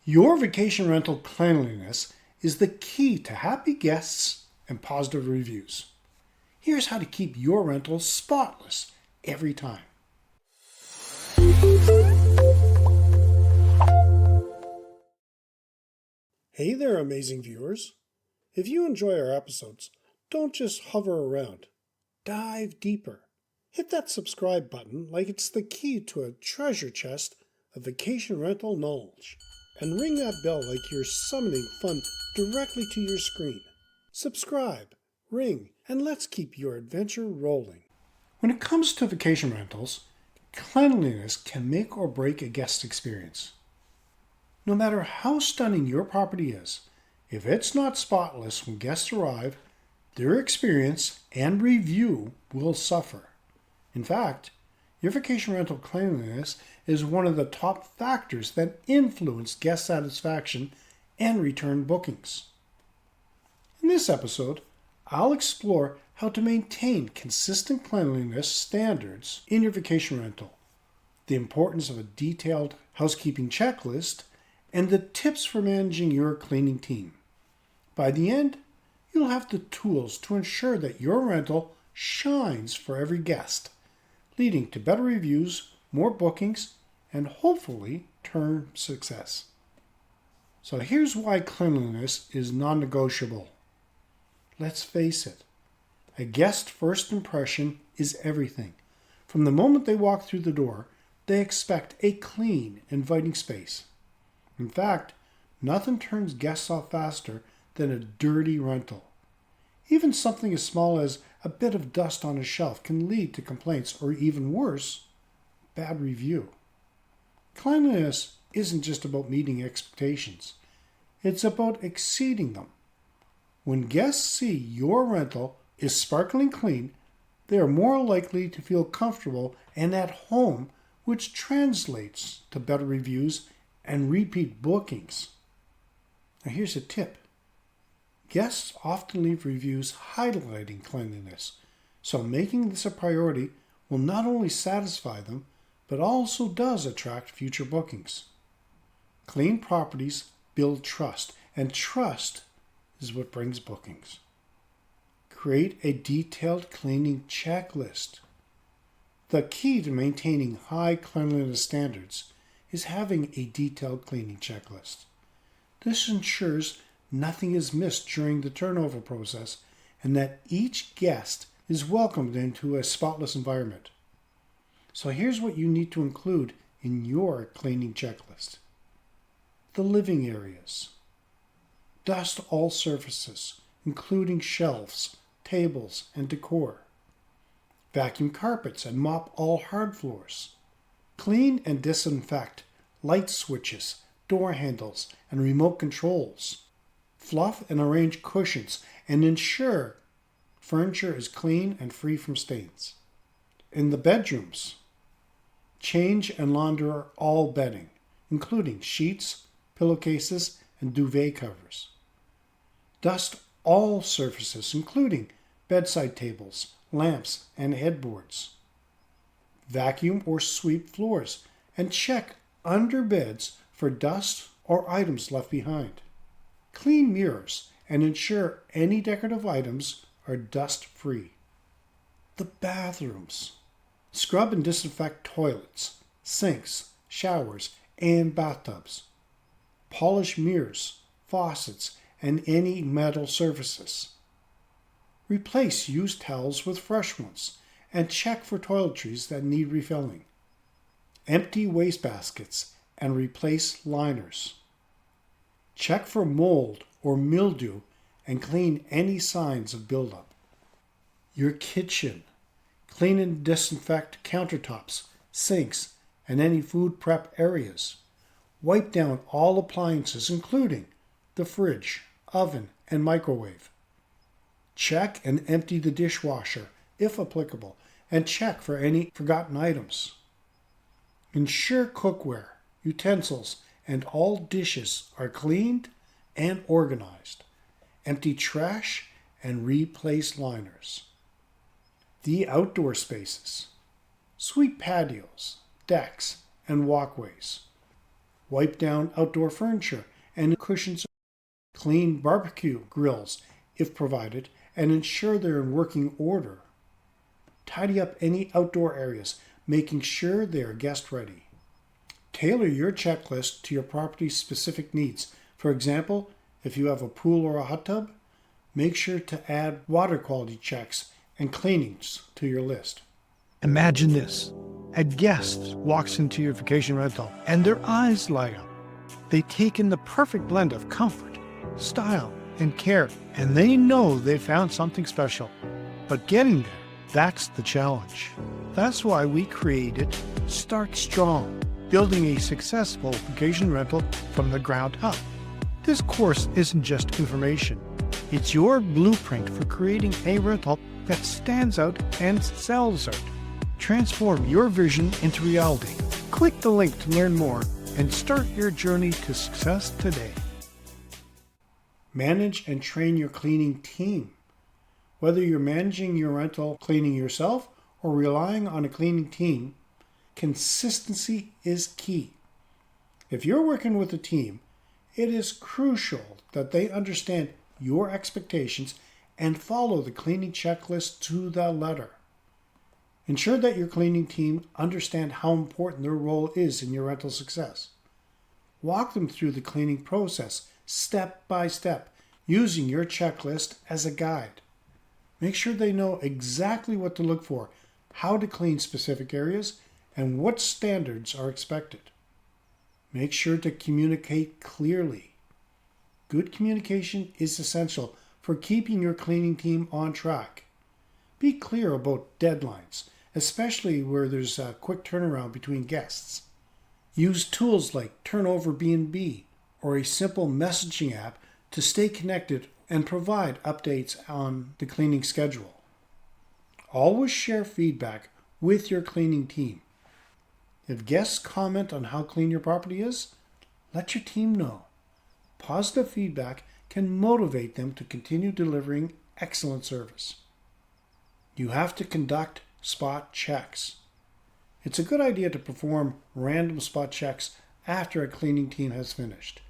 Your vacation rental cleanliness is the key to happy guests and positive reviews. Here's how to keep your rental spotless every time. Hey there, amazing viewers. If you enjoy our episodes, don't just hover around. Dive deeper. Hit that subscribe button like it's the key to a treasure chest of vacation rental knowledge. And ring that bell like you're summoning fun directly to your screen. Subscribe, ring, and let's keep your adventure rolling. When it comes to vacation rentals, cleanliness can make or break a guest experience. No matter how stunning your property is, if it's not spotless when guests arrive, their experience and review will suffer. In fact, your vacation rental cleanliness is one of the top factors that influence guest satisfaction and return bookings. In this episode, I'll explore how to maintain consistent cleanliness standards in your vacation rental, the importance of a detailed housekeeping checklist, and the tips for managing your cleaning team. By the end, you'll have the tools to ensure that your rental shines for every guest, leading to better reviews, more bookings, and hopefully term success. So here's why cleanliness is non-negotiable. Let's face it, a guest's first impression is everything. From the moment they walk through the door, they expect a clean, inviting space. In fact, nothing turns guests off faster than a dirty rental. Even something as small as a bit of dust on a shelf can lead to complaints or, even worse, bad review. Cleanliness isn't just about meeting expectations. It's about exceeding them. When guests see your rental is sparkling clean, they are more likely to feel comfortable and at home, which translates to better reviews and repeat bookings. Now here's a tip. Guests often leave reviews highlighting cleanliness, so making this a priority will not only satisfy them, but also does attract future bookings. Clean properties build trust, and trust is what brings bookings. Create a detailed cleaning checklist. The key to maintaining high cleanliness standards is having a detailed cleaning checklist. This ensures nothing is missed during the turnover process and that each guest is welcomed into a spotless environment. So here's what you need to include in your cleaning checklist. The living areas. Dust all surfaces, including shelves, tables, and decor. Vacuum carpets and mop all hard floors. Clean and disinfect light switches, door handles, and remote controls. Fluff and arrange cushions and ensure furniture is clean and free from stains. In the bedrooms, change and launder all bedding, including sheets, pillowcases, and duvet covers. Dust all surfaces, including bedside tables, lamps, and headboards. Vacuum or sweep floors and check under beds for dust or items left behind. Clean mirrors and ensure any decorative items are dust-free. The bathrooms. Scrub and disinfect toilets, sinks, showers, and bathtubs. Polish mirrors, faucets, and any metal surfaces. Replace used towels with fresh ones and check for toiletries that need refilling. Empty wastebaskets and replace liners. Check for mold or mildew and clean any signs of buildup. Your kitchen. Clean and disinfect countertops, sinks, and any food prep areas. Wipe down all appliances, including the fridge, oven, and microwave. Check and empty the dishwasher, if applicable, and check for any forgotten items. Ensure cookware, utensils, and all dishes are cleaned and organized. Empty trash and replace liners. The outdoor spaces. Sweep patios, decks, and walkways. Wipe down outdoor furniture and cushions. Clean barbecue grills, if provided, and ensure they're in working order. Tidy up any outdoor areas, making sure they are guest ready. Tailor your checklist to your property's specific needs. For example, if you have a pool or a hot tub, make sure to add water quality checks and cleanings to your list. Imagine this. A guest walks into your vacation rental and their eyes light up. They take in the perfect blend of comfort, style, and care, and they know they found something special. But getting there, that's the challenge. That's why we created Start Strong, building a successful vacation rental from the ground up. This course isn't just information. It's your blueprint for creating a rental that stands out and sells out. Transform your vision into reality. Click the link to learn more and start your journey to success today. Manage and train your cleaning team. Whether you're managing your rental cleaning yourself or relying on a cleaning team, consistency is key. If you're working with a team, it is crucial that they understand your expectations and follow the cleaning checklist to the letter. Ensure that your cleaning team understand how important their role is in your rental success. Walk them through the cleaning process step by step, using your checklist as a guide. Make sure they know exactly what to look for, how to clean specific areas, and what standards are expected. Make sure to communicate clearly. Good communication is essential for keeping your cleaning team on track. Be clear about deadlines, especially where there's a quick turnaround between guests. Use tools like Turnover B&B or a simple messaging app to stay connected and provide updates on the cleaning schedule. Always share feedback with your cleaning team. If guests comment on how clean your property is, let your team know. Positive feedback can motivate them to continue delivering excellent service. You have to conduct spot checks. It's a good idea to perform random spot checks after a cleaning team has finished.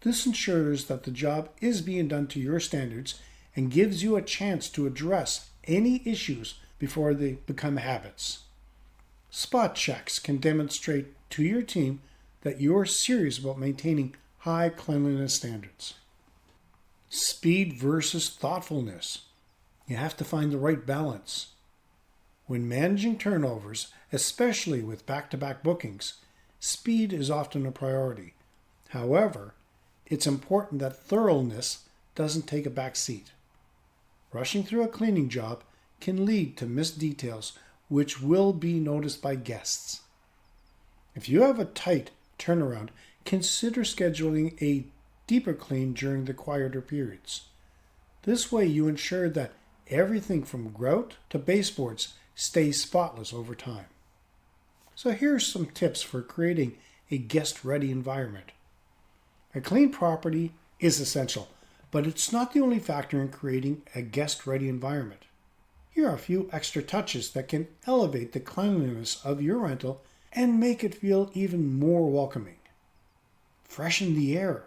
This ensures that the job is being done to your standards and gives you a chance to address any issues before they become habits. Spot checks can demonstrate to your team that you're serious about maintaining high cleanliness standards. Speed versus thoughtfulness. You have to find the right balance. When managing turnovers, especially with back-to-back bookings, speed is often a priority. However, it's important that thoroughness doesn't take a back seat. Rushing through a cleaning job can lead to missed details which will be noticed by guests. If you have a tight turnaround, consider scheduling a deeper clean during the quieter periods. This way you ensure that everything from grout to baseboards stays spotless over time. So here's some tips for creating a guest-ready environment. A clean property is essential, but it's not the only factor in creating a guest-ready environment. Here are a few extra touches that can elevate the cleanliness of your rental and make it feel even more welcoming. Freshen the air.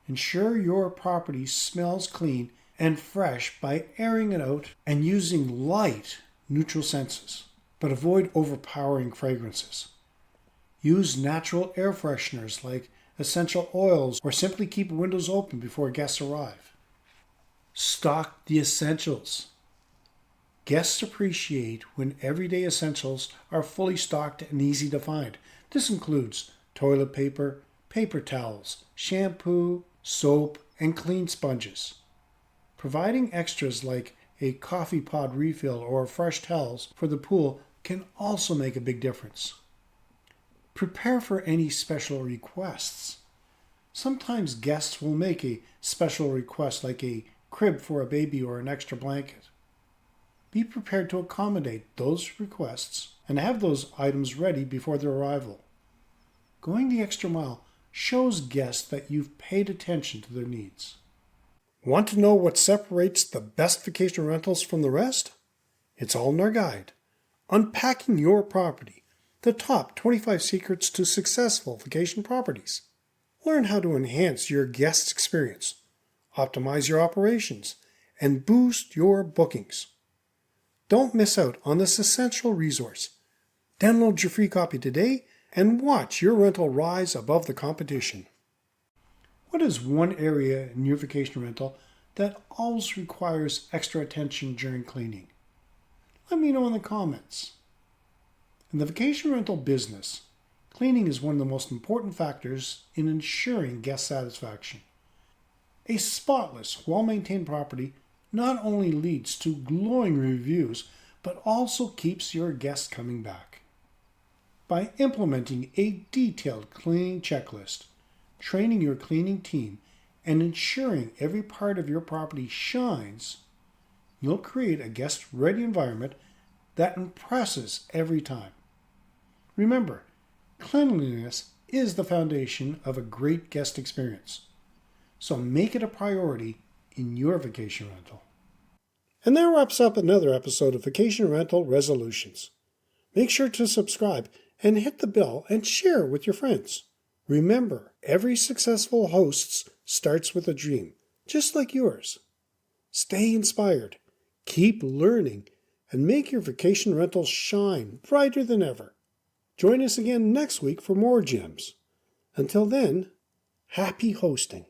Ensure your property smells clean and fresh by airing it out and using light, neutral scents, but avoid overpowering fragrances. Use natural air fresheners like essential oils or simply keep windows open before guests arrive. Stock the essentials. Guests appreciate when everyday essentials are fully stocked and easy to find. This includes toilet paper, paper towels, shampoo, soap, and clean sponges. Providing extras like a coffee pod refill or fresh towels for the pool can also make a big difference. Prepare for any special requests. Sometimes guests will make a special request like a crib for a baby or an extra blanket. Be prepared to accommodate those requests and have those items ready before their arrival. Going the extra mile shows guests that you've paid attention to their needs. Want to know what separates the best vacation rentals from the rest? It's all in our guide, Unpacking Your Property, the top 25 secrets to successful vacation properties. Learn how to enhance your guest experience, optimize your operations, and boost your bookings. Don't miss out on this essential resource. Download your free copy today and watch your rental rise above the competition. What is one area in your vacation rental that always requires extra attention during cleaning? Let me know in the comments. In the vacation rental business, cleaning is one of the most important factors in ensuring guest satisfaction. A spotless, well-maintained property not only leads to glowing reviews, but also keeps your guests coming back. By implementing a detailed cleaning checklist, training your cleaning team, and ensuring every part of your property shines, you'll create a guest-ready environment that impresses every time. Remember, cleanliness is the foundation of a great guest experience, so make it a priority in your vacation rental. And that wraps up another episode of Vacation Rental Resolutions. Make sure to subscribe and hit the bell and share with your friends. Remember, every successful host starts with a dream, just like yours. Stay inspired, keep learning, and make your vacation rentals shine brighter than ever. Join us again next week for more gems. Until then, happy hosting.